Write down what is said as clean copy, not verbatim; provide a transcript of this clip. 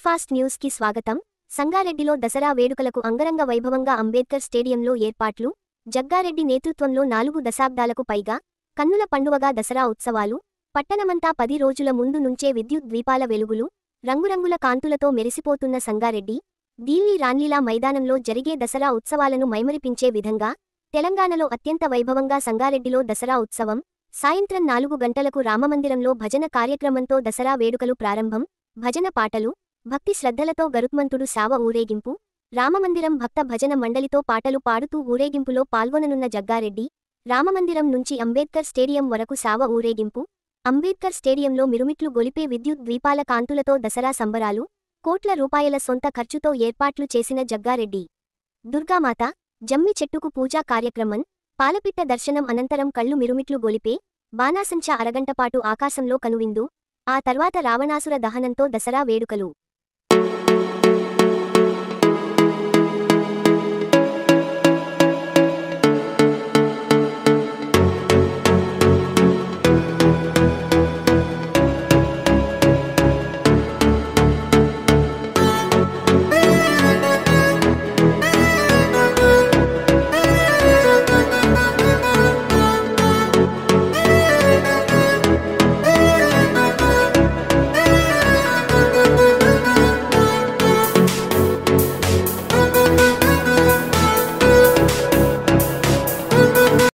Fast news కి స్వాగతం. సంగారెడ్డిలో దసరా వేడుకలకు అంగరంగ వైభవంగా అంబేద్కర్ స్టేడియంలో ఏర్పాట్లు. జగ్గారెడ్డి నేతృత్వంలో 4 దశాబ్దాలకు పైగా కన్నుల పండువగా దసరా ఉత్సవాలు. పట్టణమంతా 10 రోజుల ముందు నుంచే విద్యుత్ ద్వీపాల వెలుగులు, రంగురంగుల కాంతులతో మెరిసిపోతున్న సంగారెడ్డి ఢిల్లీ రాన్లీలా మైదానంలో జరిగే దసరా ఉత్సవాలను మైమరిపించే విధంగా తెలంగాణలో అత్యంత వైభవంగా సంగారెడ్డిలో దసరా ఉత్సవం. సాయంత్రం 4 గంటలకు రామమందిరంలో భజన కార్యక్రమంతో దసరా వేడుకలు ప్రారంభం. భజన పాటలు, భక్తి శ్రద్ధలతో గరుత్మంతుడు శావ ఊరేగింపు. రామమందిరం భక్త భజన మండలితో పాటలు పాడుతూ ఊరేగింపులో పాల్గొననున్న జగ్గారెడ్డి రామమందిరం నుంచి అంబేద్కర్ స్టేడియం వరకు శావ ఊరేగింపు. అంబేద్కర్ స్టేడియంలో మిరుమిట్లు గొలిపే విద్యుత్ ద్వీపాల కాంతులతో దసరా సంబరాలు. కోట్ల రూపాయల సొంత ఖర్చుతో ఏర్పాట్లు చేసిన జగ్గారెడ్డి దుర్గామాత జమ్మి చెట్టుకు పూజా కార్యక్రమం. పాలపిట్ట దర్శనం అనంతరం కళ్ళు మిరుమిట్లు గొలిపే బాణాసంచా అరగంటపాటు ఆకాశంలో కనువిందు. ఆ తర్వాత రావణాసుర దహనంతో దసరా వేడుకలు.